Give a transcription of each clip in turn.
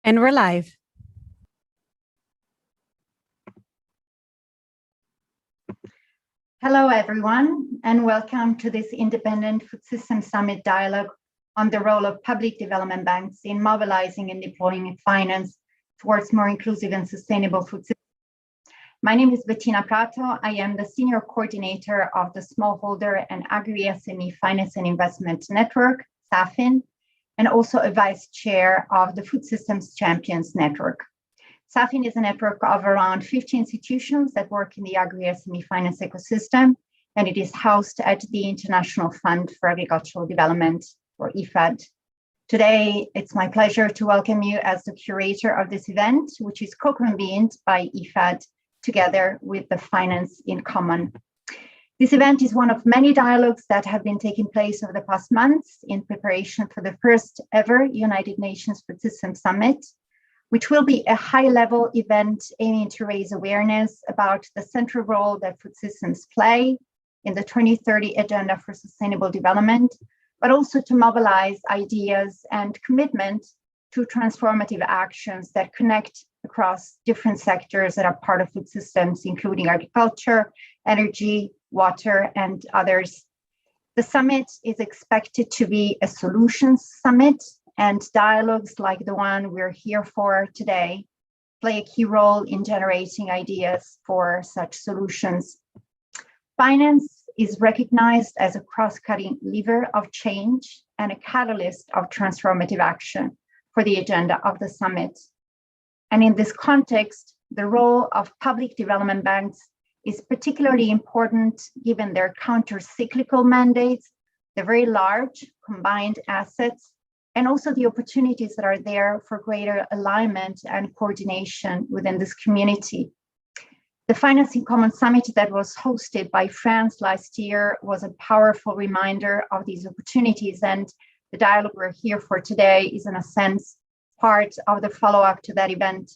And we're live. Hello, everyone, and welcome to this Independent Food System Summit dialogue on the role of public development banks in mobilizing and deploying finance towards more inclusive and sustainable food systems. My name is Bettina Prato. I am the Senior Coordinator of the Smallholder and Agri-SME Finance and Investment Network, SAFIN, and also a Vice Chair of the Food Systems Champions Network. SAFIN is a network of around 50 institutions that work in the agri-SME finance ecosystem, and it is housed at the International Fund for Agricultural Development, or IFAD. Today, it's my pleasure to welcome you as the curator of this event, which is co-convened by IFAD together with the Finance in Common. This event is one of many dialogues that have been taking place over the past months in preparation for the first ever United Nations Food Systems Summit, which will be a high-level event aiming to raise awareness about the central role that food systems play in the 2030 Agenda for Sustainable Development, but also to mobilize ideas and commitment to transformative actions that connect across different sectors that are part of food systems, including agriculture, energy, water, and others. The summit is expected to be a solutions summit, and dialogues like the one we're here for today play a key role in generating ideas for such solutions. Finance is recognized as a cross-cutting lever of change and a catalyst of transformative action for the agenda of the summit. And in this context, the role of public development banks is particularly important given their counter-cyclical mandates, the very large combined assets, and also the opportunities that are there for greater alignment and coordination within this community. The Finance in Common Summit that was hosted by France last year was a powerful reminder of these opportunities, and the dialogue we're here for today is in a sense part of the follow-up to that event.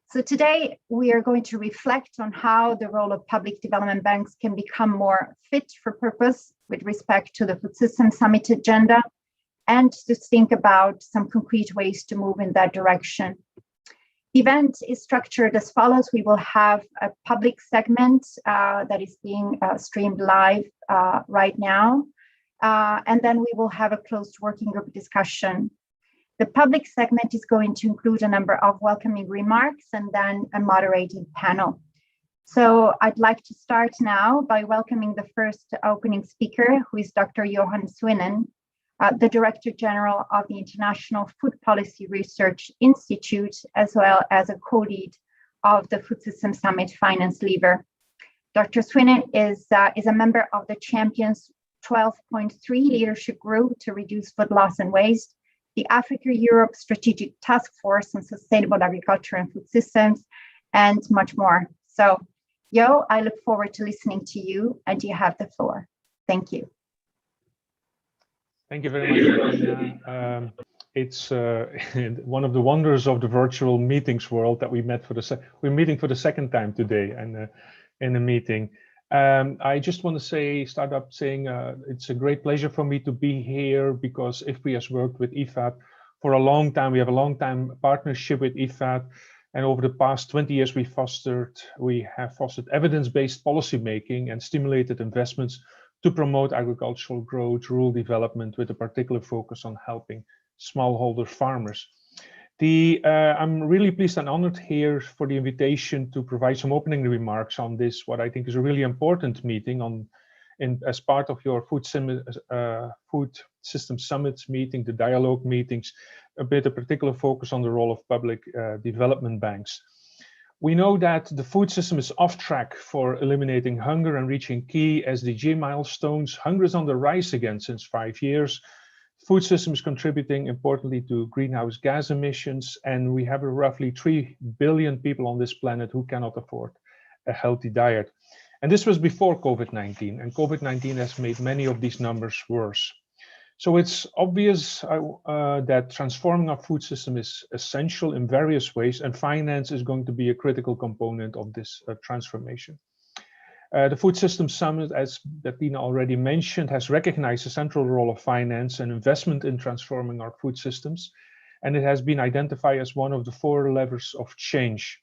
So today we are going to reflect on how the role of public development banks can become more fit for purpose with respect to the Food System Summit agenda, and to think about some concrete ways to move in that direction. The event is structured as follows. We will have a public segment that is being streamed live right now, and then we will have a closed working group discussion. The public segment is going to include a number of welcoming remarks and then a moderated panel. So I'd like to start now by welcoming the first opening speaker, who is Dr. Johan Swinnen, the Director General of the International Food Policy Research Institute, as well as a co-lead of the Food System Summit Finance Lever. Dr. Swinnen is a member of the Champions 12.3 Leadership Group to Reduce Food Loss and Waste, the Africa-Europe Strategic Task Force on Sustainable Agriculture and Food Systems, and much more. So, Jo, I look forward to listening to you, and you have the floor. Thank you. Thank you very much. It's one of the wonders of the virtual meetings world that we met for we're meeting for the second time today, and in a meeting. I just want to start up saying it's a great pleasure for me to be here, because IFPRI has worked with IFAD for a long time. We have a long time partnership with IFAD, and over the past 20 years we have fostered evidence-based policy making and stimulated investments to promote agricultural growth, rural development, with a particular focus on helping smallholder farmers. I'm really pleased and honored here for the invitation to provide some opening remarks on this, what I think is a really important meeting as part of your Food System Summits meeting, the dialogue meetings, a particular focus on the role of public development banks. We know that the food system is off track for eliminating hunger and reaching key SDG milestones. Hunger is on the rise again since 5 years. Food system is contributing importantly to greenhouse gas emissions, and we have roughly 3 billion people on this planet who cannot afford a healthy diet. And this was before COVID-19, and COVID-19 has made many of these numbers worse. So it's obvious that transforming our food system is essential in various ways, and finance is going to be a critical component of this transformation. The Food System Summit, as Bettina already mentioned, has recognized the central role of finance and investment in transforming our food systems. and it has been identified as one of the 4 levers of change.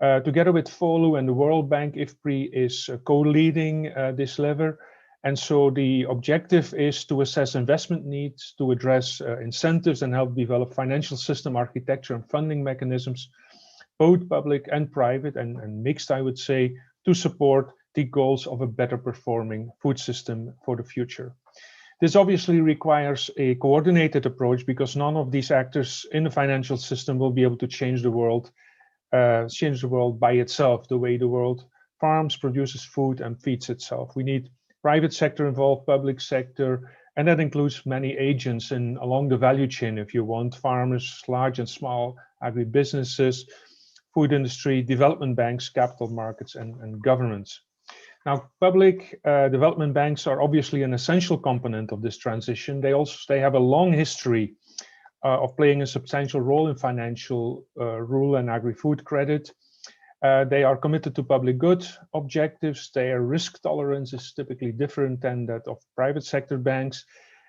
Together with FOLU and the World Bank, IFPRI is co-leading this lever. And so the objective is to assess investment needs, to address incentives and help develop financial system architecture and funding mechanisms, both public and private and mixed, I would say, to support the goals of a better performing food system for the future. This obviously requires a coordinated approach because none of these actors in the financial system will be able to change the world by itself, the way the world farms, produces food and feeds itself. We need private sector involved, public sector, and that includes many agents along the value chain, if you want, farmers, large and small agribusinesses, food industry, development banks, capital markets, and governments. Now, public development banks are obviously an essential component of this transition. They have a long history of playing a substantial role in financial, rural and agri-food credit. They are committed to public good objectives. Their risk tolerance is typically different than that of private sector banks.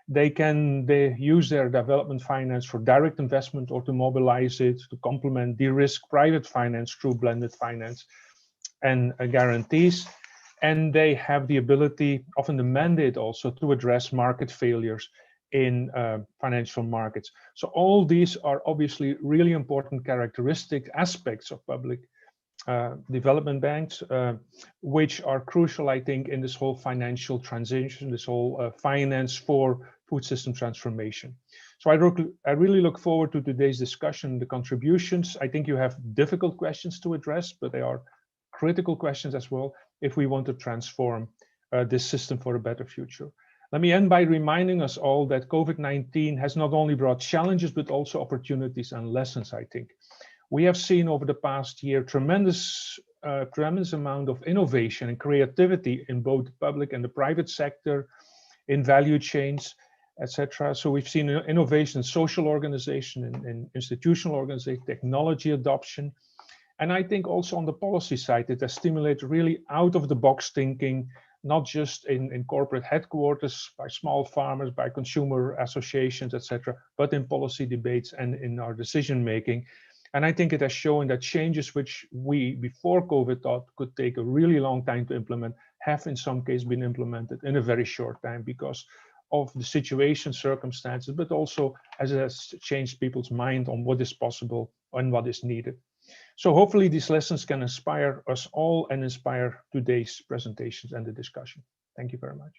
They use their development finance for direct investment or to mobilize it to complement de-risk private finance through blended finance and guarantees. And they have the ability, often the mandate also, to address market failures in financial markets. So all these are obviously really important characteristic aspects of public development banks, which are crucial, I think, in this whole financial transition, this whole finance for food system transformation. So I really look forward to today's discussion, the contributions. I think you have difficult questions to address, but they are critical questions as well if we want to transform this system for a better future. Let me end by reminding us all that COVID-19 has not only brought challenges, but also opportunities and lessons, I think. We have seen over the past year tremendous amount of innovation and creativity in both the public and the private sector, in value chains, etc. So we've seen innovation in social organization, in institutional organization, technology adoption. And I think also on the policy side, it has stimulated really out-of-the-box thinking, not just in corporate headquarters, by small farmers, by consumer associations, etc., but in policy debates and in our decision-making. And I think it has shown that changes which we, before COVID, thought could take a really long time to implement, have in some cases been implemented in a very short time because of the situation, circumstances, but also as it has changed people's mind on what is possible and what is needed. So hopefully these lessons can inspire us all and inspire today's presentations and the discussion. Thank you very much.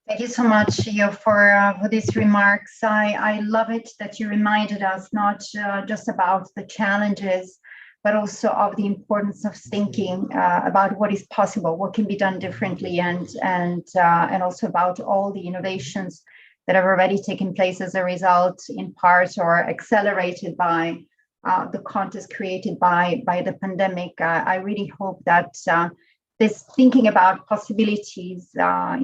Thank you so much, Gio, for these remarks. I love it that you reminded us not just about the challenges, but also of the importance of thinking about what is possible, what can be done differently, and also about all the innovations that have already taken place as a result, in part or accelerated by the context created by the pandemic. I really hope that this thinking about possibilities,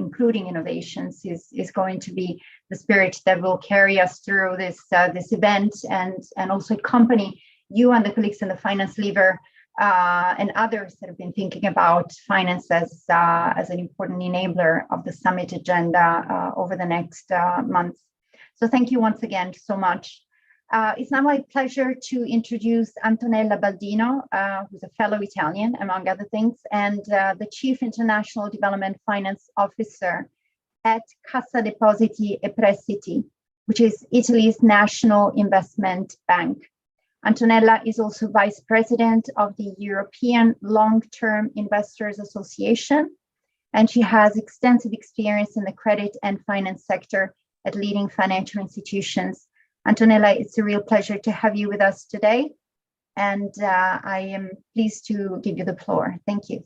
including innovations, is going to be the spirit that will carry us through this event and also accompany you and the colleagues in the finance lever and others that have been thinking about finance as an important enabler of the summit agenda over the next months. So thank you once again so much. It's now my pleasure to introduce Antonella Baldino, who's a fellow Italian, among other things, and the Chief International Development Finance Officer at Cassa Depositi e Prestiti, which is Italy's national investment bank. Antonella is also Vice President of the European Long-Term Investors Association, and she has extensive experience in the credit and finance sector at leading financial institutions. Antonella, it's a real pleasure to have you with us today, and I am pleased to give you the floor. Thank you.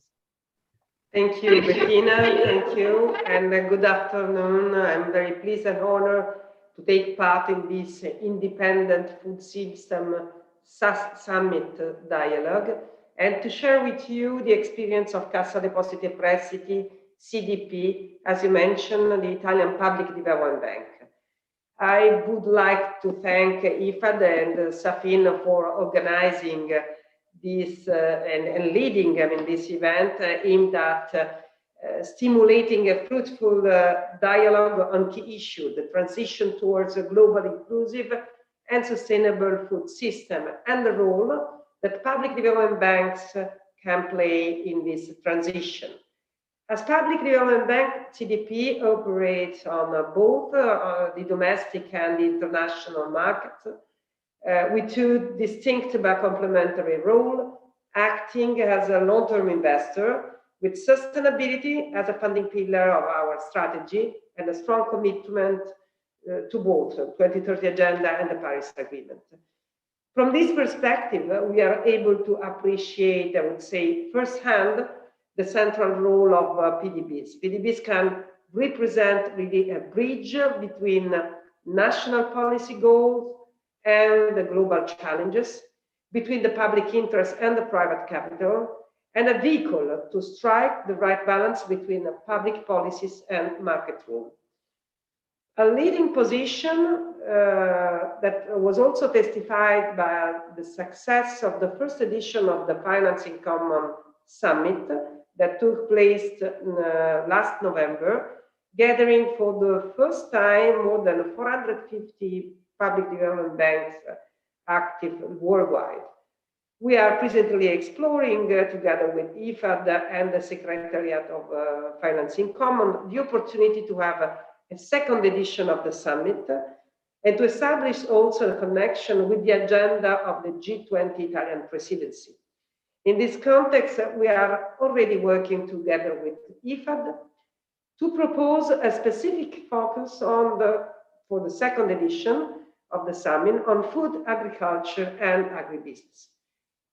Thank you, Bettina. Thank you, and good afternoon. I'm very pleased and honored to take part in this independent food system summit dialogue and to share with you the experience of Cassa Depositi e Prestiti, CDP, as you mentioned, the Italian Public Development Bank. I would like to thank IFAD and Safin for organizing this and leading this event aimed at stimulating a fruitful dialogue on key issues, the transition towards a global inclusive and sustainable food system, and the role that public development banks can play in this transition. As public development bank, CDP operates on both the domestic and the international markets with two distinct but complementary roles, acting as a long-term investor with sustainability as a funding pillar of our strategy and a strong commitment to both 2030 Agenda and the Paris Agreement. From this perspective, we are able to appreciate, I would say, firsthand, the central role of PDBs. PDBs can represent really a bridge between national policy goals and the global challenges, between the public interest and the private capital, and a vehicle to strike the right balance between public policies and market rules. A leading position that was also testified by the success of the first edition of the Finance in Common Summit that took place last November, gathering for the first time more than 450 public development banks active worldwide. We are presently exploring, together with IFAD and the Secretariat of Finance in Common, the opportunity to have a second edition of the summit and to establish also a connection with the agenda of the G20 Italian presidency. In this context, we are already working together with IFAD to propose a specific focus for the second edition of the summit on food, agriculture, and agribusiness,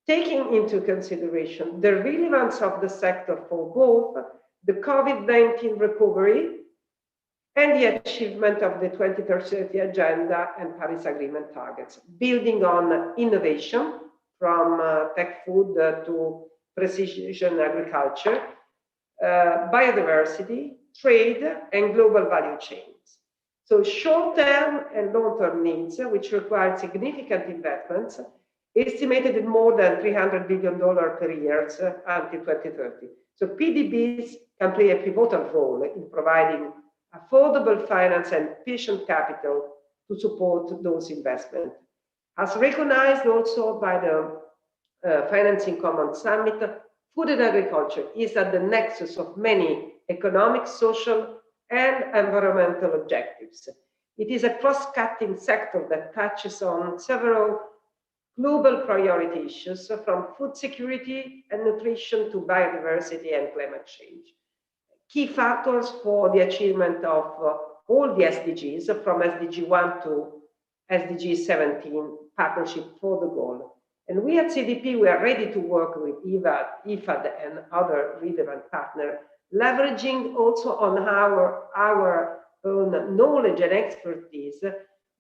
taking into consideration the relevance of the sector for both the COVID-19 recovery and the achievement of the 2030 Agenda and Paris Agreement targets, building on innovation from tech food to precision agriculture, biodiversity, trade, and global value chains. So short-term and long-term needs, which require significant investments, estimated at more than $300 billion per year until 2030. So PDBs can play a pivotal role in providing affordable finance and efficient capital to support those investments. As recognized also by the Finance in Common Summit, food and agriculture is at the nexus of many economic, social, and environmental objectives. It is a cross-cutting sector that touches on several global priority issues, from food security and nutrition to biodiversity and climate change. Key factors for the achievement of all the SDGs, from SDG 1 to SDG 17, partnership for the goal. And we at CDP, we are ready to work with IFAD and other relevant partners, leveraging also on our own knowledge and expertise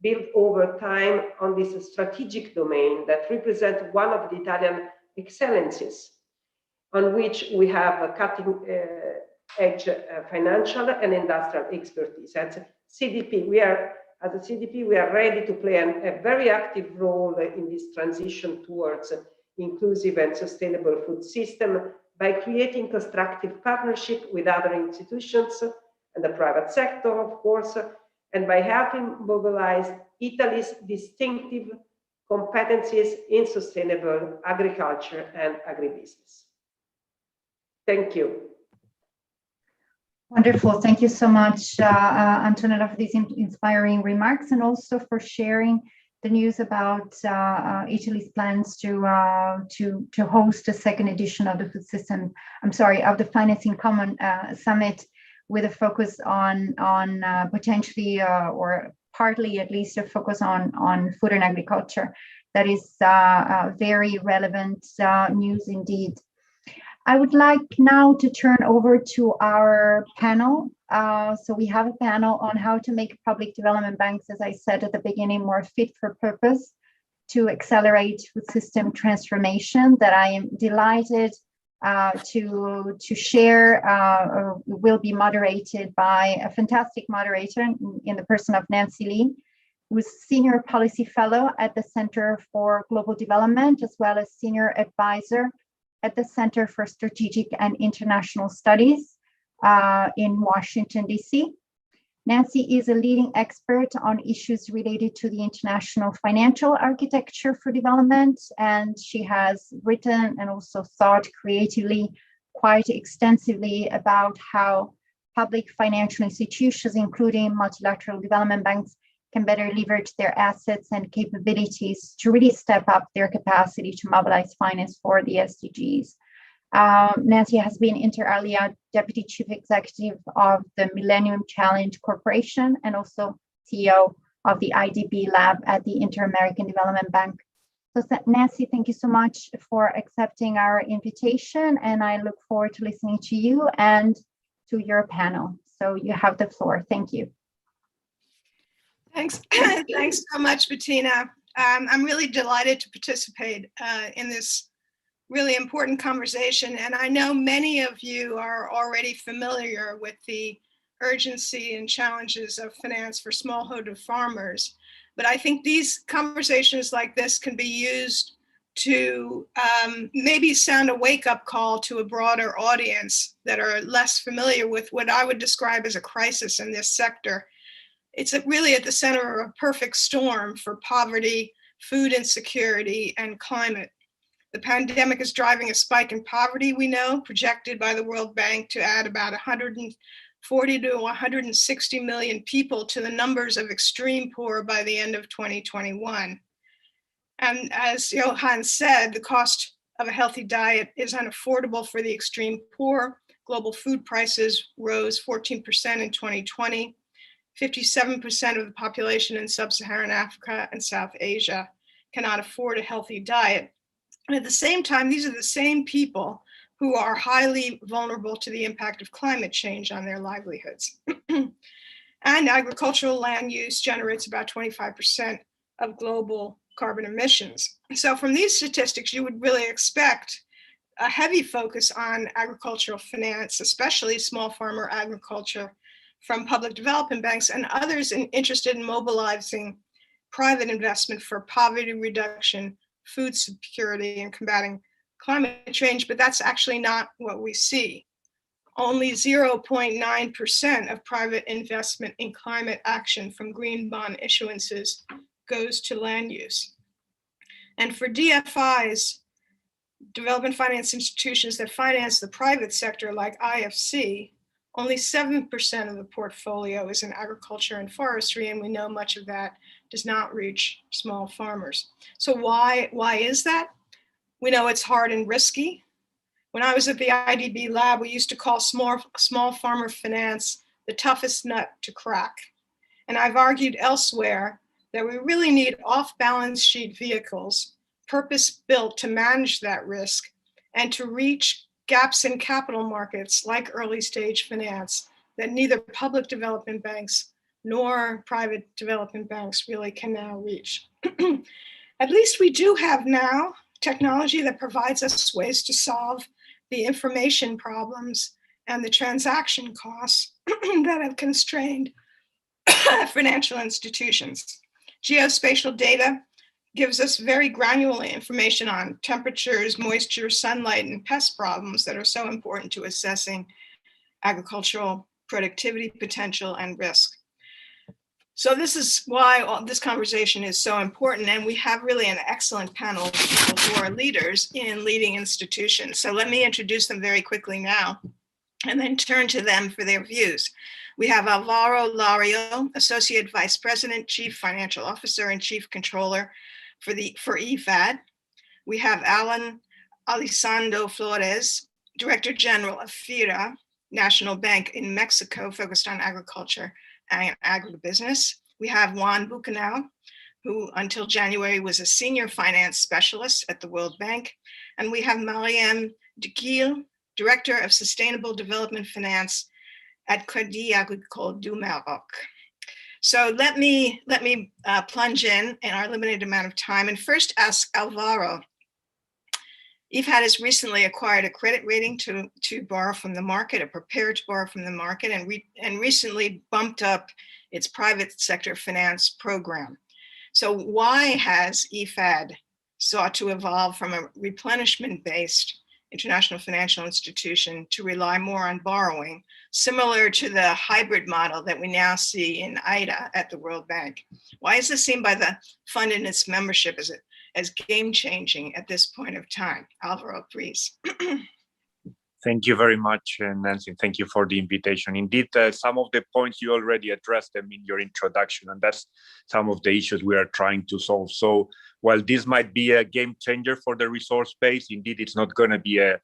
built over time on this strategic domain that represents one of the Italian excellencies, on which we have a cutting-edge financial and industrial expertise. At CDP, as a CDP, we are ready to play a very active role in this transition towards inclusive and sustainable food system by creating constructive partnership with other institutions and the private sector, of course, and by helping mobilize Italy's distinctive competencies in sustainable agriculture and agribusiness. Thank you. Wonderful. Thank you so much, Antonella, for these inspiring remarks, and also for sharing the news about Italy's plans to host a second edition of the food system. Of the Finance in Common Summit, with a focus on potentially or partly at least a focus on food and agriculture. That is very relevant news indeed. I would like now to turn over to our panel. So we have a panel on how to make public development banks, as I said at the beginning, more fit for purpose to accelerate food system transformation, that I am delighted to share. Will be moderated by a fantastic moderator in the person of Nancy Lee, who is Senior Policy Fellow at the Center for Global Development, as well as Senior Advisor at the Center for Strategic and International Studies, in Washington, D.C. Nancy is a leading expert on issues related to the international financial architecture for development, and she has written and also thought creatively quite extensively about how public financial institutions, including multilateral development banks, can better leverage their assets and capabilities to really step up their capacity to mobilize finance for the SDGs. Nancy has been inter alia Deputy Chief Executive of the Millennium Challenge Corporation and also CEO of the IDB Lab at the Inter-American Development Bank. So Nancy, thank you so much for accepting our invitation, and I look forward to listening to you and to your panel. So you have the floor. Thank you. Thanks. Thanks so much, Bettina. I'm really delighted to participate in this really important conversation. And I know many of you are already familiar with the urgency and challenges of finance for smallholder farmers. But I think these conversations like this can be used to maybe sound a wake-up call to a broader audience that are less familiar with what I would describe as a crisis in this sector. It's really at the center of a perfect storm for poverty, food insecurity, and climate. The pandemic is driving a spike in poverty, we know, projected by the World Bank to add about 140 to 160 million people to the numbers of extreme poor by the end of 2021. And as Johan said, the cost of a healthy diet is unaffordable for the extreme poor. Global food prices rose 14% in 2020. 57% of the population in sub-Saharan Africa and South Asia cannot afford a healthy diet. And at the same time, these are the same people who are highly vulnerable to the impact of climate change on their livelihoods. And agricultural land use generates about 25% of global carbon emissions. So from these statistics, you would really expect a heavy focus on agricultural finance, especially small farmer agriculture, from public development banks and others interested in mobilizing private investment for poverty reduction, food security, and combating climate change, but that's actually not what we see. Only 0.9% of private investment in climate action from green bond issuances goes to land use. And for DFIs, development finance institutions that finance the private sector like IFC, only 7% of the portfolio is in agriculture and forestry, and we know much of that does not reach small farmers. So why is that? We know it's hard and risky. When I was at the IDB lab, we used to call small farmer finance the toughest nut to crack. And I've argued elsewhere that we really need off-balance sheet vehicles, purpose-built to manage that risk and to reach gaps in capital markets like early stage finance that neither public development banks nor private development banks really can now reach. At least we do have now technology that provides us ways to solve the information problems and the transaction costs that have constrained financial institutions. Geospatial data gives us very granular information on temperatures, moisture, sunlight, and pest problems that are so important to assessing agricultural productivity potential and risk. So this is why this conversation is so important, and we have really an excellent panel of people who are leaders in leading institutions. So let me introduce them very quickly now, and then turn to them for their views. We have Alvaro Lario, Associate Vice President, Chief Financial Officer, and Chief Controller for IFAD. We have Alan Alisando Flores, Director General of FIRA, National Bank in Mexico, focused on agriculture and agribusiness. We have Juan Bucanau, who until January was a Senior Finance Specialist at the World Bank. And we have Mariam Dequille, Director of Sustainable Development Finance at Crédit Agricole du Maroc. So let me plunge in our limited amount of time and first ask Alvaro. IFAD has recently acquired a credit rating to borrow from the market, or prepare to borrow from the market, and recently bumped up its private sector finance program. So why has IFAD sought to evolve from a replenishment-based international financial institution to rely more on borrowing, similar to the hybrid model that we now see in IDA at the World Bank. Why is this seen by the fund and its membership as game-changing at this point of time? Alvaro, please. Thank you very much, Nancy. Thank you for the invitation. Indeed, some of the points you already addressed them in your introduction, and that's some of the issues we are trying to solve. So while this might be a game changer for the resource base, indeed, it's not going to be a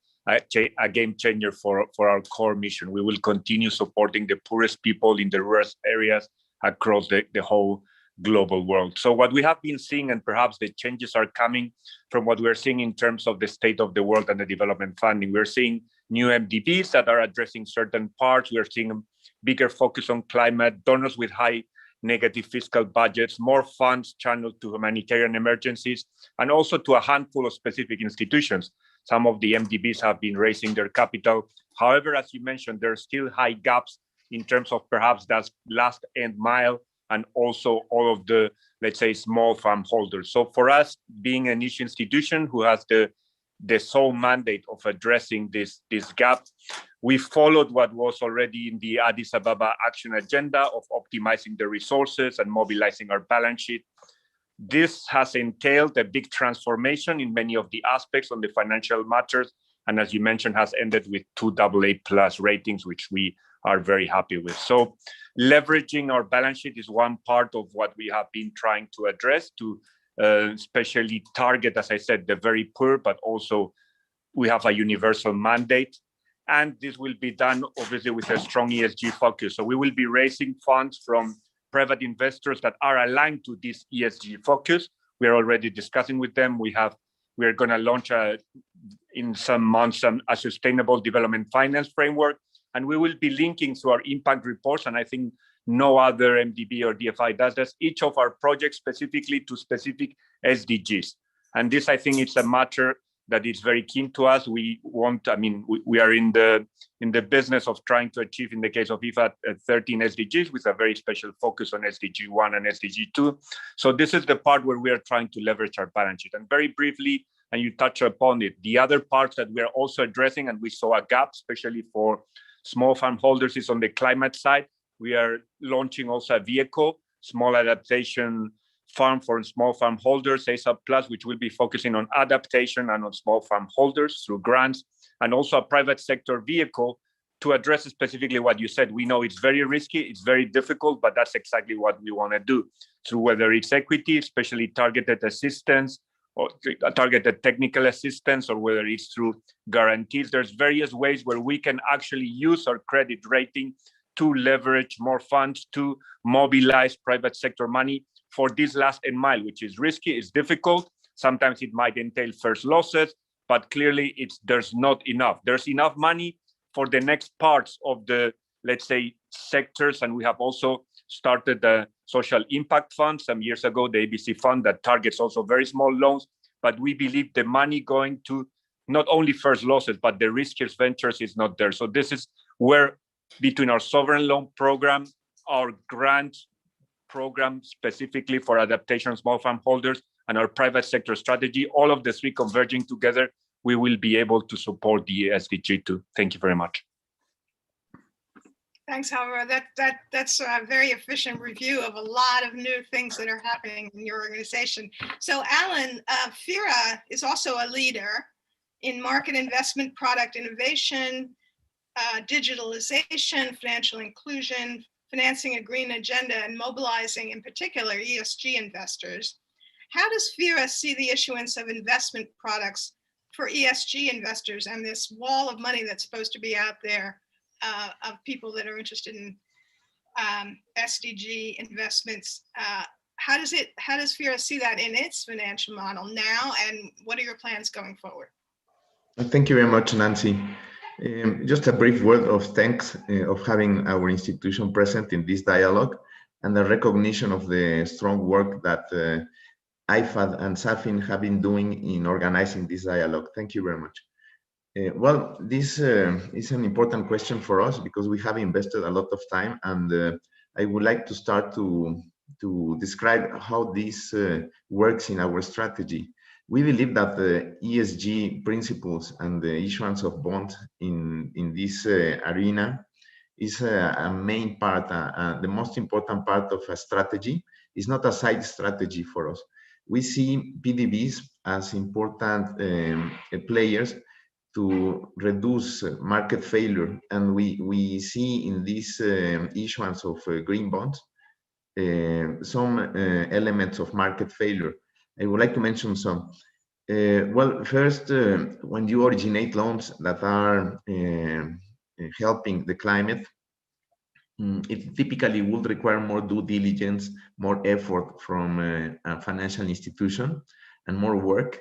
game changer for our core mission. We will continue supporting the poorest people in the rural areas across the whole global world. So what we have been seeing, and perhaps the changes are coming from what we're seeing in terms of the state of the world and the development funding. We're seeing new MDBs that are addressing certain parts. We're seeing a bigger focus on climate, donors with high negative fiscal budgets, more funds channeled to humanitarian emergencies, and also to a handful of specific institutions. Some of the MDBs have been raising their capital. However, as you mentioned, there are still high gaps in terms of perhaps that last end mile, and also all of the, let's say, small farm holders. So for us, being a niche institution who has the sole mandate of addressing this gap, we followed what was already in the Addis Ababa action agenda of optimizing the resources and mobilizing our balance sheet. This has entailed a big transformation in many of the aspects on the financial matters, and as you mentioned, has ended with 2 AA+ ratings, which we are very happy with. So leveraging our balance sheet is one part of what we have been trying to address, to especially target, as I said, the very poor, but also we have a universal mandate. And this will be done obviously with a strong ESG focus. So we will be raising funds from private investors that are aligned to this ESG focus. We are already discussing with them. We are going to launch in some months a sustainable development finance framework, and we will be linking through our impact reports. And I think no other MDB or DFI does this, each of our projects specifically to specific SDGs. And this, I think, it's a matter that is very keen to us. We want, we are in the business of trying to achieve, in the case of IFAD, 13 SDGs with a very special focus on SDG 1 and SDG 2. So this is the part where we are trying to leverage our balance sheet. And very briefly, and you touch upon it, the other parts that we are also addressing, and we saw a gap, especially for small farm holders, is on the climate side. We are launching also a vehicle, small adaptation farm for small farm holders, ASAP Plus, which will be focusing on adaptation and on small farm holders through grants, and also a private sector vehicle to address specifically what you said. We know it's very risky, it's very difficult, but that's exactly what we want to do through whether it's equity, especially targeted assistance or targeted technical assistance, or whether it's through guarantees. There's various ways where we can actually use our credit rating to leverage more funds, to mobilize private sector money for this last end mile, which is risky, it's difficult. Sometimes it might entail first losses, but clearly there's not enough. There's enough money for the next parts of the, let's say, sectors. And we have also started the social impact fund some years ago, the ABC fund, that targets also very small loans. But we believe the money going to not only first losses, but the riskiest ventures is not there. So this is where, between our sovereign loan program, our grant program specifically for adaptation small farm holders, and our private sector strategy, all of the three converging together, we will be able to support the SDG 2. Thank you very much. Thanks, Alvaro. That's a very efficient review of a lot of new things that are happening in your organization. So Alan, FIRA is also a leader in market investment, product innovation, digitalization, financial inclusion, financing a green agenda, and mobilizing, in particular, ESG investors. How does FIRA see the issuance of investment products for ESG investors and this wall of money that's supposed to be out there of people that are interested in SDG investments? How does FIRA see that in its financial model now, and what are your plans going forward? Thank you very much, Nancy. Just a brief word of thanks of having our institution present in this dialogue, and the recognition of the strong work that IFAD and SAFIN have been doing in organizing this dialogue. Thank you very much. Well, this is an important question for us because we have invested a lot of time, and I would like to start to describe how this works in our strategy. We believe that the ESG principles and the issuance of bonds in this arena is a main part, the most important part of a strategy. It's not a side strategy for us. We see PDBs as important players to reduce market failure, and we see in this issuance of green bonds some elements of market failure. I would like to mention some. Well, first, when you originate loans that are helping the climate, it typically would require more due diligence, more effort from a financial institution, and more work.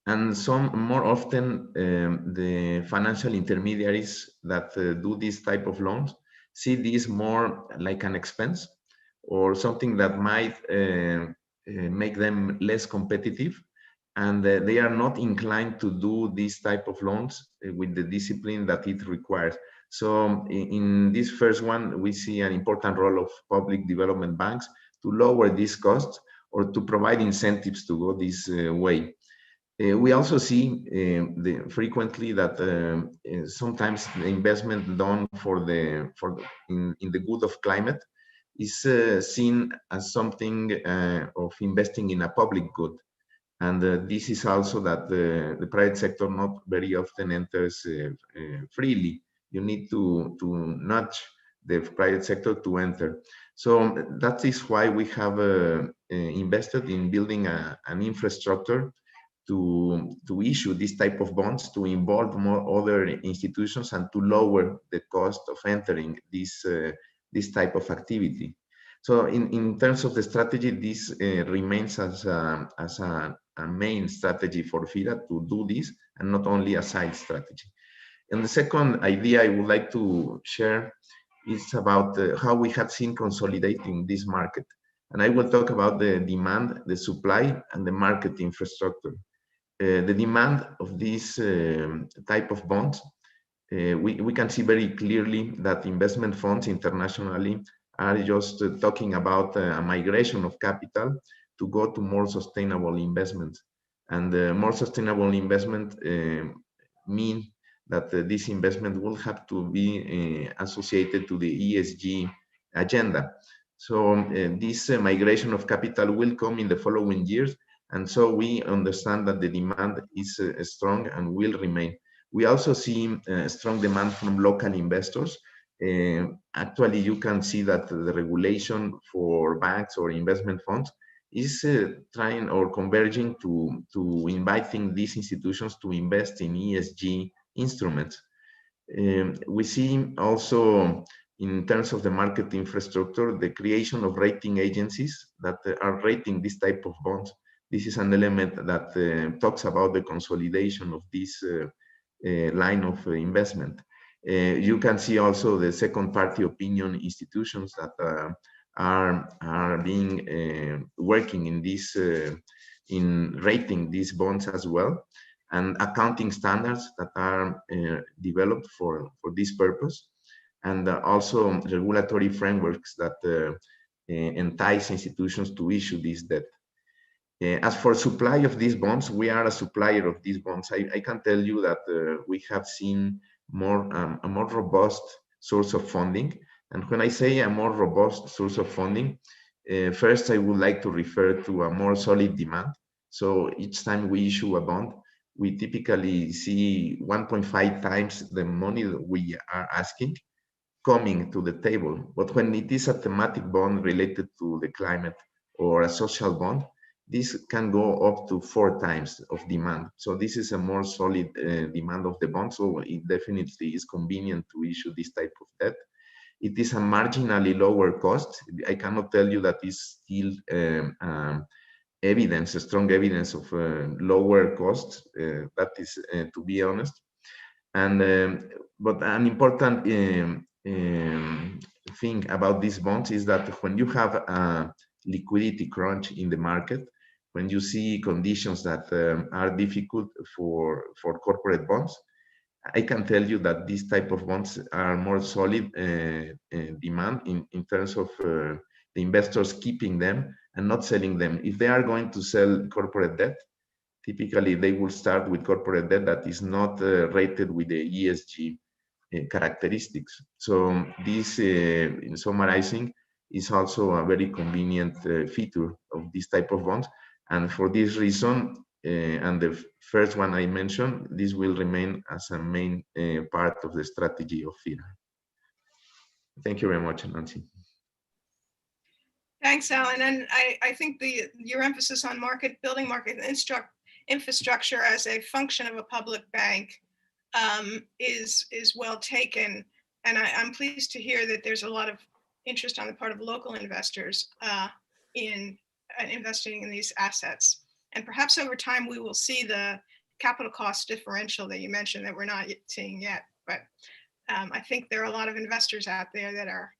And more often, the financial intermediaries that do this type of loans see this more like an expense or something that might make them less competitive, and they are not inclined to do this type of loans with the discipline that it requires. So in this first one, we see an important role of public development banks to lower these costs or to provide incentives to go this way. We also see frequently that sometimes the investment done in the good of climate is seen as something of investing in a public good. And this is also that the private sector not very often enters freely. You need to nudge the private sector to enter. So that is why we have invested in building an infrastructure to issue this type of bonds, to involve more other institutions, and to lower the cost of entering this type of activity. So in terms of the strategy, this remains as a main strategy for FIRA to do this, and not only a side strategy. And the second idea I would like to share is about how we have seen consolidating this market. And I will talk about the demand, the supply, and the market infrastructure. The demand of this type of bonds, we can see very clearly that investment funds internationally are just talking about a migration of capital to go to more sustainable investments. And more sustainable investment mean that this investment will have to be associated to the ESG agenda. So this migration of capital will come in the following years. And so we understand that the demand is strong and will remain. We also see strong demand from local investors. Actually, you can see that the regulation for banks or investment funds is trying or converging to inviting these institutions to invest in ESG instruments. We see also, in terms of the market infrastructure, the creation of rating agencies that are rating this type of bonds. This is an element that talks about the consolidation of this line of investment. You can see also the second party opinion institutions that are being working in this in rating these bonds as well, and accounting standards that are developed for this purpose, and also regulatory frameworks that entice institutions to issue this debt. As for supply of these bonds, we are a supplier of these bonds. I can tell you that we have seen a more robust source of funding. And when I say a more robust source of funding, first I would like to refer to a more solid demand. So each time we issue a bond, we typically see 1.5 times the money that we are asking coming to the table. But when it is a thematic bond related to the climate or a social bond, this can go up to 4 times of demand. So this is a more solid demand of the bond. So it definitely is convenient to issue this type of debt. It is a marginally lower cost. I cannot tell you that is still evidence, a strong evidence of lower costs. That is, to be honest. And but an important thing about these bonds is that when you have a liquidity crunch in the market, when you see conditions that are difficult for corporate bonds, I can tell you that these type of bonds are more solid demand in terms of the investors keeping them and not selling them. If they are going to sell corporate debt, typically they will start with corporate debt that is not rated with the ESG characteristics. So this, in summarizing, is also a very convenient feature of this type of bonds. And for this reason, and the first one I mentioned, this will remain as a main part of the strategy of FIRA. Thank you very much, Nancy. Thanks, Alan. And I think your emphasis on building market infrastructure as a function of a public bank is well taken. And I'm pleased to hear that there's a lot of interest on the part of local investors in investing in these assets. And perhaps over time, we will see the capital cost differential that you mentioned that we're not seeing yet. But I think there are a lot of investors out there that are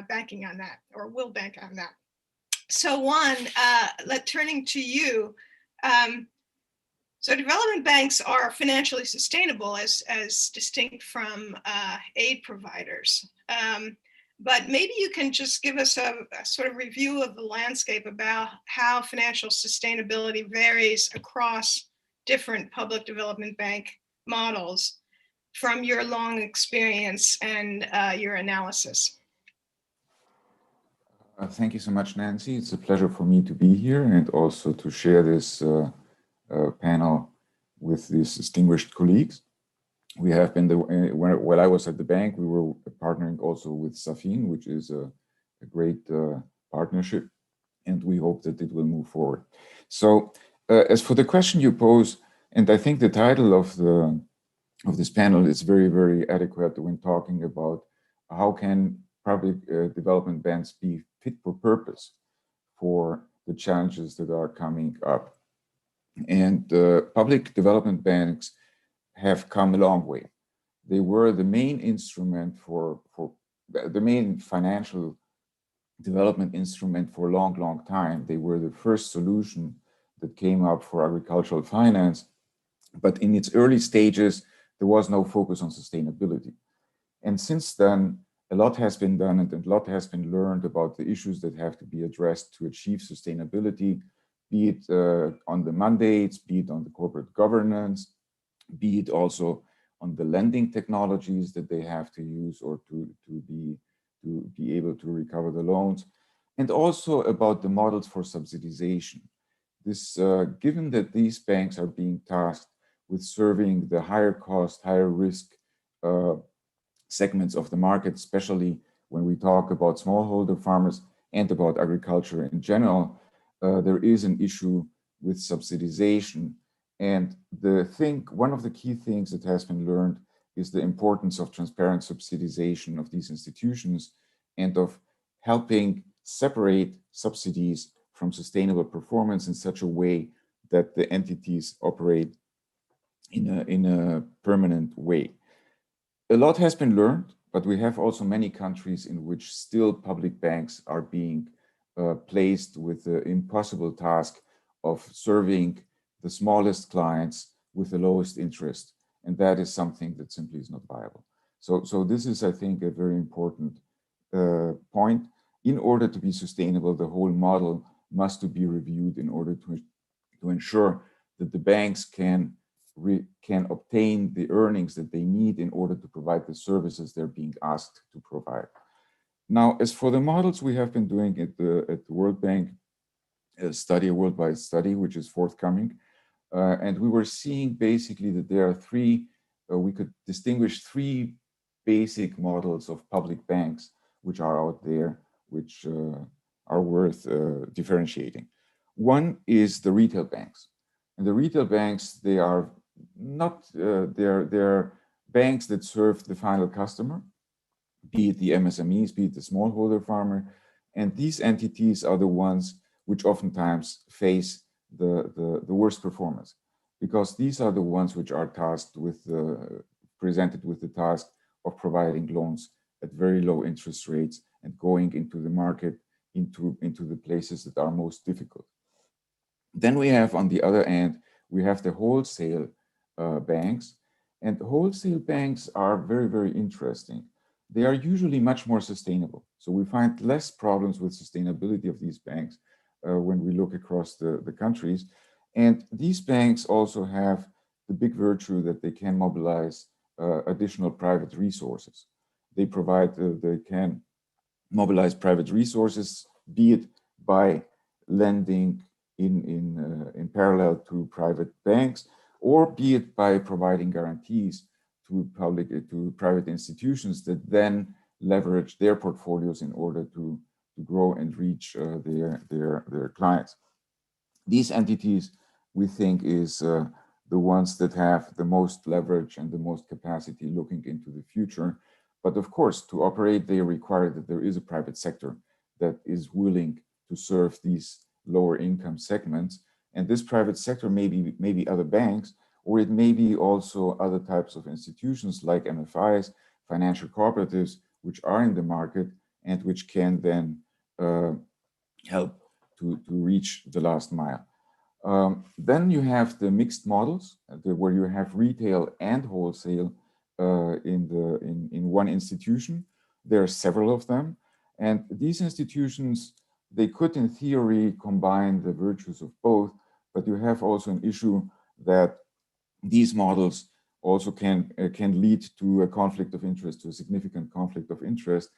banking on that, or will bank on that. So Juan, turning to you, so development banks are financially sustainable as distinct from aid providers. But maybe you can just give us a sort of review of the landscape about how financial sustainability varies across different public development bank models from your long experience and your analysis. Thank you so much, Nancy. It's a pleasure for me to be here and also to share this panel with these distinguished colleagues. We have been, while I was at the bank, we were partnering also with Safin, which is a great partnership, and we hope that it will move forward. So as for the question you pose, and I think the title of this panel is very, very adequate when talking about how can public development banks be fit for purpose for the challenges that are coming up. And public development banks have come a long way. They were the main instrument for the main financial development instrument for a long, long time. They were the first solution that came up for agricultural finance. But in its early stages, there was no focus on sustainability. And since then, a lot has been done and a lot has been learned about the issues that have to be addressed to achieve sustainability, be it on the mandates, be it on the corporate governance, be it also on the lending technologies that they have to use or to be able to recover the loans, and also about the models for subsidization. This, given that these banks are being tasked with serving the higher cost, higher risk segments of the market, especially when we talk about smallholder farmers and about agriculture in general, there is an issue with subsidization. And one of the key things that has been learned is the importance of transparent subsidization of these institutions and of helping separate subsidies from sustainable performance in such a way that the entities operate in a permanent way. A lot has been learned, but we have also many countries in which still public banks are being placed with the impossible task of serving the smallest clients with the lowest interest. And that is something that simply is not viable. So this is, I think, a very important point. In order to be sustainable, the whole model must be reviewed in order to ensure that the banks can obtain the earnings that they need in order to provide the services they're being asked to provide. Now, as for the models we have been doing at the World Bank study, a worldwide study, which is forthcoming, and we were seeing basically that there are we could distinguish three basic models of public banks which are out there, which are worth differentiating. One is the retail banks. And the retail banks, they are not, they're banks that serve the final customer, be it the MSMEs, be it the smallholder farmer. And these entities are the ones which oftentimes face the worst performance, because these are the ones which are tasked with, presented with the task of providing loans at very low interest rates and going into the market, into the places that are most difficult. Then we have, on the other end, we have the wholesale banks. And wholesale banks are very, very interesting. They are usually much more sustainable. So we find less problems with sustainability of these banks when we look across the countries. And these banks also have the big virtue that they can mobilize additional private resources. They can mobilize private resources, be it by lending in parallel to private banks, or be it by providing guarantees to private institutions that then leverage their portfolios in order to grow and reach their clients. These entities, we think, is the ones that have the most leverage and the most capacity looking into the future. But of course, to operate, they require that there is a private sector that is willing to serve these lower income segments. And this private sector may be other banks, or it may be also other types of institutions like MFIs, financial cooperatives, which are in the market and which can then help to reach the last mile. Then you have the mixed models, where you have retail and wholesale in one institution. There are several of them, and these institutions, they could in theory combine the virtues of both, but you have also an issue that these models also can lead to a conflict of interest, to a significant conflict of interest,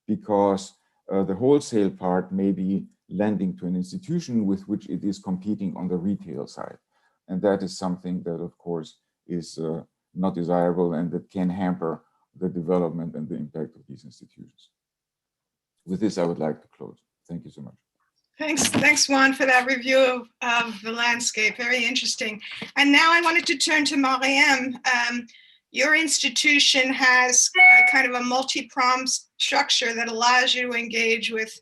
because the wholesale part may be lending to an institution with which it is competing on the retail side. And that is something that, of course, is not desirable and that can hamper the development and the impact of these institutions. With this, I would like to close. Thank you so much. Thanks, Juan, for that review of the landscape. Very interesting. And now I wanted to turn to Mariam. Your institution has kind of a multi-pronged structure that allows you to engage with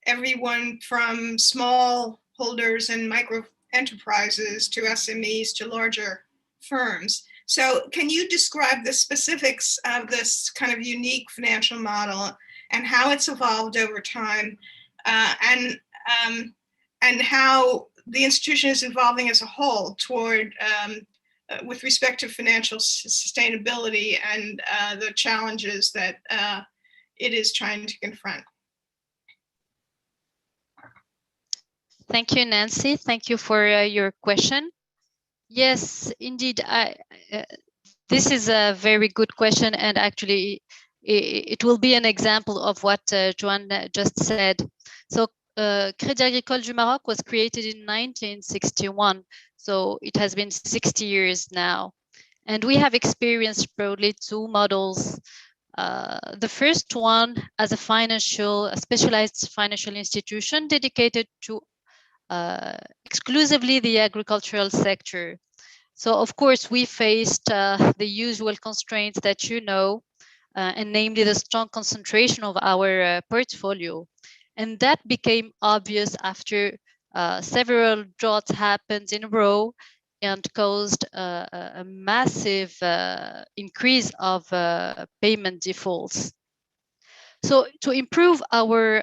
everyone from small holders and micro enterprises to SMEs to larger firms. So can you describe the specifics of this kind of unique financial model and how it's evolved over time, and how the institution is evolving as a whole toward with respect to financial sustainability and the challenges that it is trying to confront? Thank you, Nancy. Thank you for your question. Yes, indeed. This is a very good question, and actually it will be an example of what Joan just said. So Crédit Agricole du Maroc was created in 1961, so it has been 60 years now. And we have experienced broadly two models. The first one as a specialized financial institution dedicated to exclusively the agricultural sector. So of course we faced the usual constraints that you know, and namely the strong concentration of our portfolio. And that became obvious after several droughts happened in a row and caused a massive increase of payment defaults. So to improve our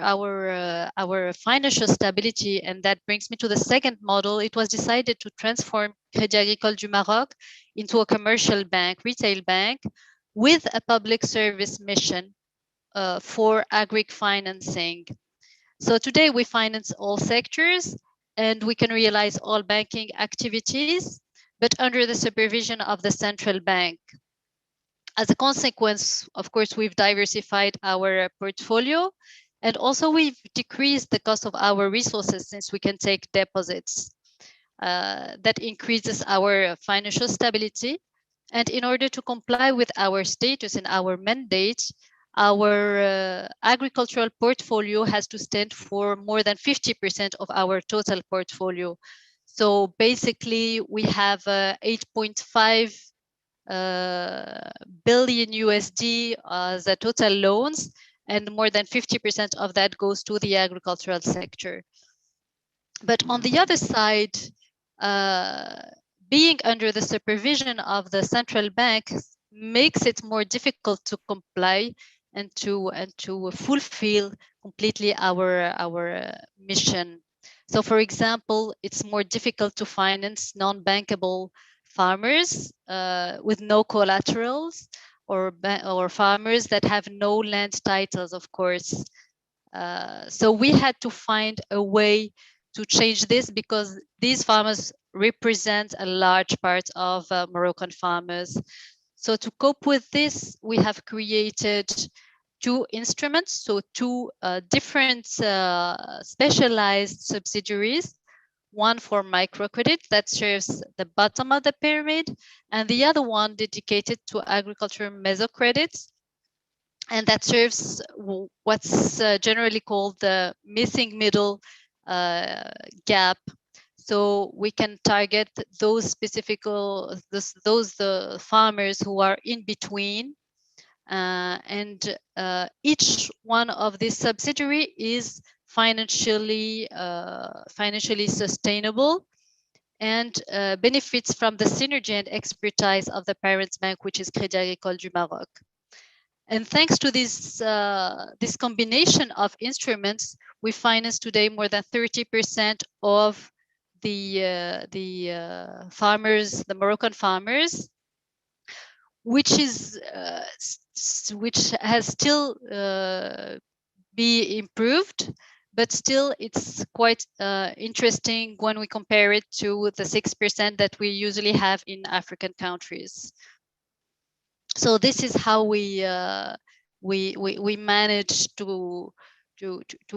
financial stability, and that brings me to the second model, it was decided to transform Crédit Agricole du Maroc into a commercial bank, retail bank, with a public service mission for agri financing. So today we finance all sectors and we can realize all banking activities, but under the supervision of the central bank. As a consequence, of course, we've diversified our portfolio, and also we've decreased the cost of our resources since we can take deposits. That increases our financial stability. And in order to comply with our status and our mandate, our agricultural portfolio has to stand for more than 50% of our total portfolio. So basically, we have 8.5 billion USD as a total loans, and more than 50% of that goes to the agricultural sector. But on the other side, being under the supervision of the central bank makes it more difficult to comply and to fulfill completely our mission. So for example, it's more difficult to finance non-bankable farmers with no collaterals, or farmers that have no land titles, of course. So we had to find a way to change this, because these farmers represent a large part of Moroccan farmers. So to cope with this, we have created two instruments, so two different specialized subsidiaries, one for microcredit that serves the bottom of the pyramid, and the other one dedicated to agricultural mesocredits, and that serves what's generally called the missing middle gap. So we can target those specific, the farmers who are in between, and each one of these subsidiary is financially sustainable and benefits from the synergy and expertise of the parent bank, which is Crédit Agricole du Maroc. And thanks to this combination of instruments, we finance today more than 30% of the farmers, the Moroccan farmers, which has still be improved, but still it's quite interesting when we compare it to the 6% that we usually have in African countries. So this is how we manage to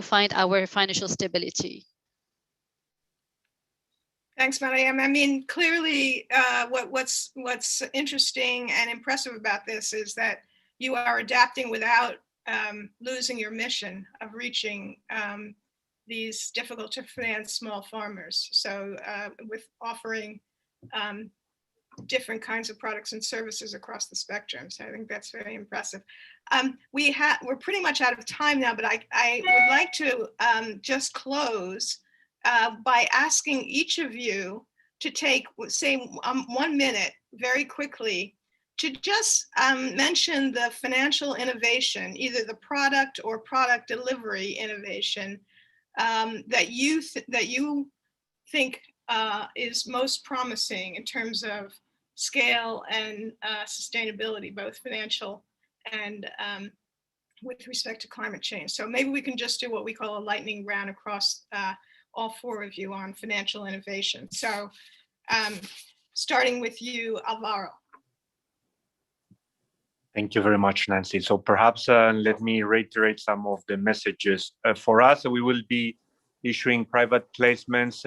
find our financial stability. Thanks, Mariam. I mean, clearly, what's interesting and impressive about this is that you are adapting without losing your mission of reaching these difficult to finance small farmers. So with offering different kinds of products and services across the spectrum. So I think that's very impressive. We're pretty much out of time now, but I would like to just close by asking each of you to take, say, 1 minute very quickly to just mention the financial innovation, either the product or product delivery innovation that you think is most promising in terms of scale and sustainability, both financial and with respect to climate change. So maybe we can just do what we call a lightning round across all 4 of you on financial innovation. So starting with you, Alvaro. Thank you very much, Nancy. So perhaps let me reiterate some of the messages. For us, we will be issuing private placements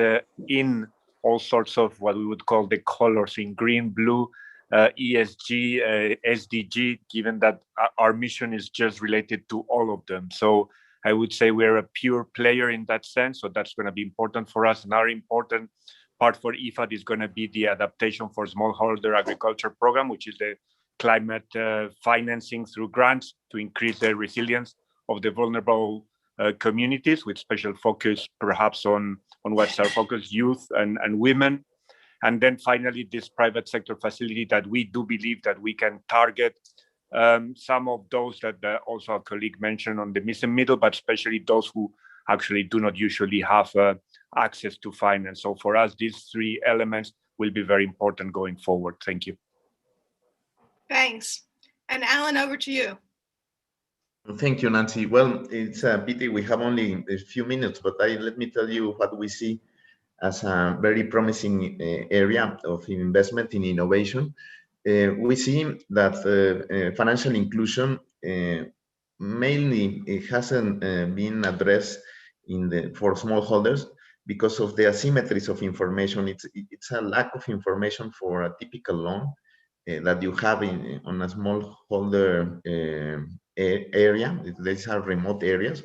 in all sorts of what we would call the colors in green, blue, ESG, SDG, given that our mission is just related to all of them. So I would say we're a pure player in that sense. So that's going to be important for us. Another important part for IFAD is going to be the adaptation for smallholder agriculture program, which is the climate financing through grants to increase the resilience of the vulnerable communities, with special focus perhaps on what's our focus, youth and women. And then finally, this private sector facility that we do believe that we can target some of those that also our colleague mentioned on the missing middle, but especially those who actually do not usually have access to finance. So for us, these 3 elements will be very important going forward. Thank you. Thanks. And Alan, over to you. Thank you, Nancy. Well, it's a pity we have only a few minutes, but let me tell you what we see as a very promising area of investment in innovation. We see that financial inclusion mainly it hasn't been addressed for smallholders because of the asymmetries of information. It's a lack of information for a typical loan that you have on a smallholder area. These are remote areas.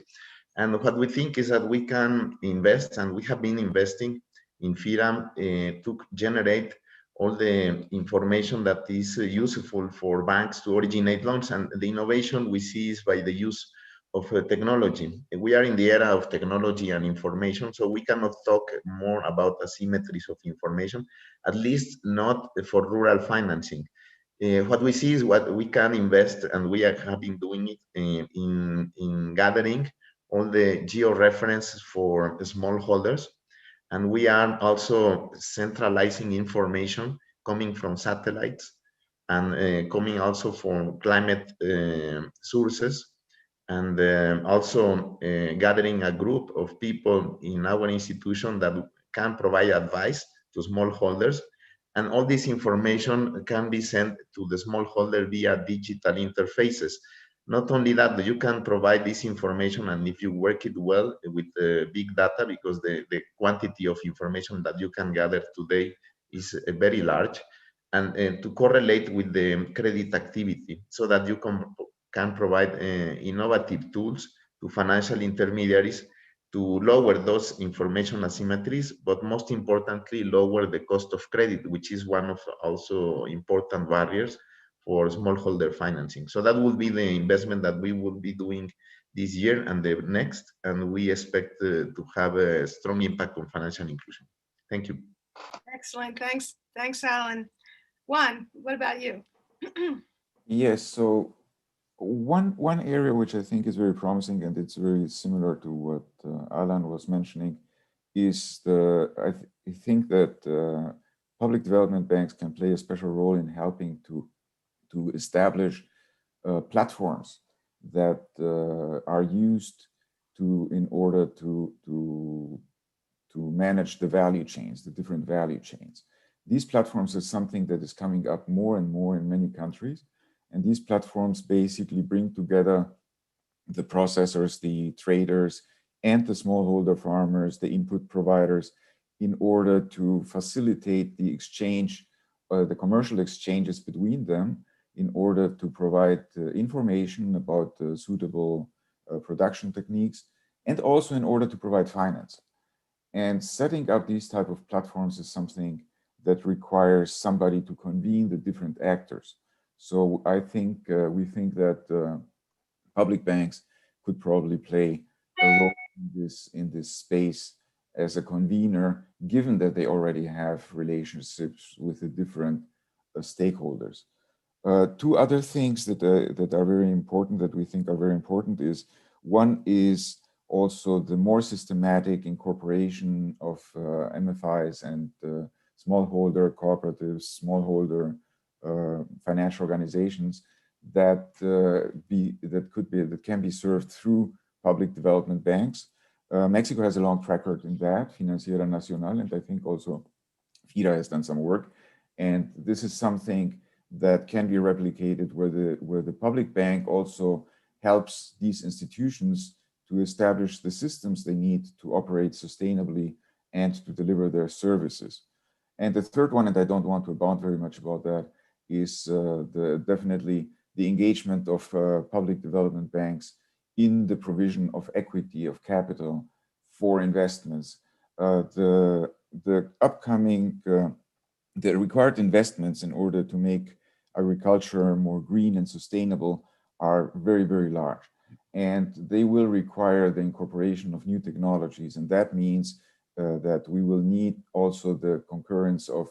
And what we think is that we can invest, and we have been investing in FIRAM to generate all the information that is useful for banks to originate loans. And the innovation we see is by the use of technology. We are in the era of technology and information, so we cannot talk more about asymmetries of information, at least not for rural financing. What we see is what we can invest, and we have been doing it in gathering all the geo-reference for smallholders. And we are also centralizing information coming from satellites and coming also from climate sources and also gathering a group of people in our institution that can provide advice to smallholders. And all this information can be sent to the smallholder via digital interfaces. Not only that, but you can provide this information, and if you work it well with big data, because the quantity of information that you can gather today is very large, and to correlate with the credit activity so that you can provide innovative tools to financial intermediaries to lower those information asymmetries, but most importantly, lower the cost of credit, which is one of also important barriers for smallholder financing. So that will be the investment that we will be doing this year and the next, and we expect to have a strong impact on financial inclusion. Thank you. Excellent. Thanks, Alan. Juan, what about you? Yes, so one area which I think is very promising, and it's very similar to what Alan was mentioning, is I think that public development banks can play a special role in helping to establish platforms that are used in order to manage the value chains, the different value chains. These platforms are something that is coming up more and more in many countries. And these platforms basically bring together the processors, the traders, and the smallholder farmers, the input providers, in order to facilitate the exchange, the commercial exchanges between them, in order to provide information about suitable production techniques, and also in order to provide finance. And setting up these type of platforms is something that requires somebody to convene the different actors. So I think we think that public banks could probably play a role in this space as a convener, given that they already have relationships with the different stakeholders. Two other things that are very important, that we think are very important, is one is also the more systematic incorporation of MFIs and smallholder cooperatives, smallholder financial organizations that can be served through public development banks. Mexico has a long track record in that, Financiera Nacional, and I think also FIRA has done some work. And this is something that can be replicated where the public bank also helps these institutions to establish the systems they need to operate sustainably and to deliver their services. And the third one, and I don't want to abound very much about that, is definitely the engagement of public development banks in the provision of equity, of capital for investments. The upcoming, the required investments in order to make agriculture more green and sustainable are very, very large. And they will require the incorporation of new technologies. And that means that we will need also the concurrence of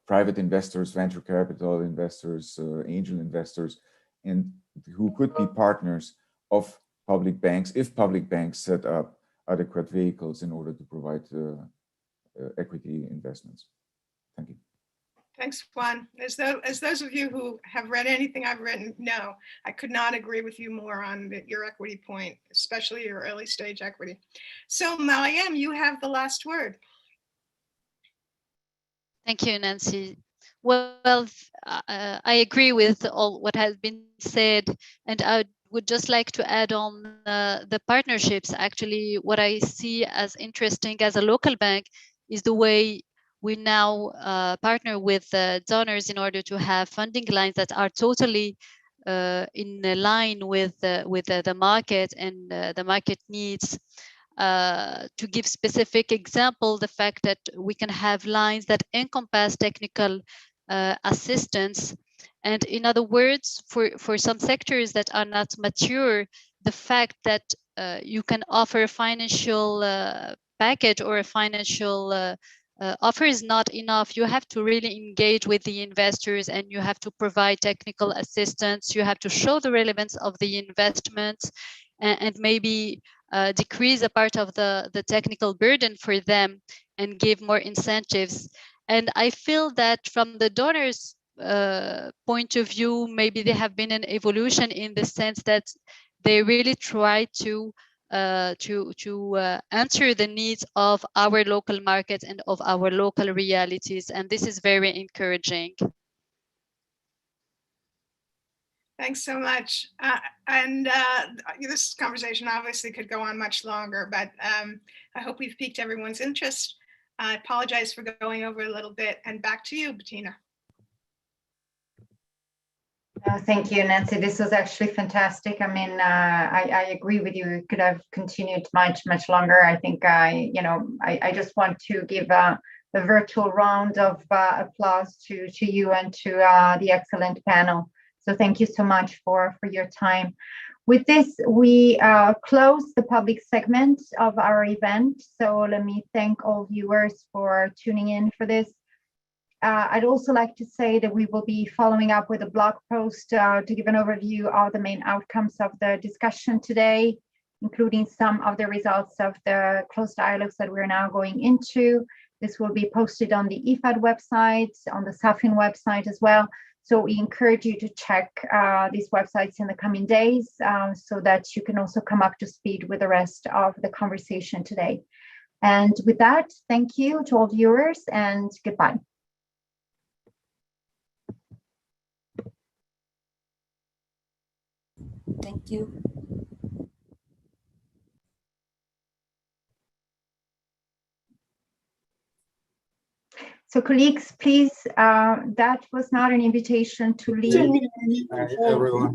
private investors, venture capital investors, angel investors, and who could be partners of public banks if public banks set up adequate vehicles in order to provide equity investments. Thank you. Thanks, Juan. As those of you who have read anything I've written know, I could not agree with you more on your equity point, especially your early stage equity. So Mariam, you have the last word. Thank you, Nancy. Well, I agree with all what has been said, and I would just like to add on the partnerships. Actually, what I see as interesting as a local bank is the way we now partner with donors in order to have funding lines that are totally in line with the market and the market needs. To give specific example, the fact that we can have lines that encompass technical assistance. And in other words, for some sectors that are not mature, the fact that you can offer a financial package or a financial offer is not enough. You have to really engage with the investors, and you have to provide technical assistance. You have to show the relevance of the investments, and maybe decrease a part of the technical burden for them and give more incentives. And I feel that from the donors, point of view, maybe they have been an evolution in the sense that they really try to answer the needs of our local markets and of our local realities, and this is very encouraging. Thanks so much. This conversation obviously could go on much longer, but I hope we've piqued everyone's interest. I apologize for going over a little bit, and back to you, Bettina. Thank you, Nancy. This was actually fantastic. I mean, I agree with you. It could have continued much longer. I think I just want to give a virtual round of applause to you and to the excellent panel. So thank you so much for your time. With this, we close the public segment of our event. So let me thank all viewers for tuning in for this. I'd also like to say that we will be following up with a blog post to give an overview of the main outcomes of the discussion today, including some of the results of the closed dialogues that we're now going into. This will be posted on the IFAD website, on the SAFIN website as well. So we encourage you to check these websites in the coming days so that you can also come up to speed with the rest of the conversation today. And with that, thank you to all viewers and goodbye. Thank you. So colleagues, please, that was not an invitation to leave. Everyone.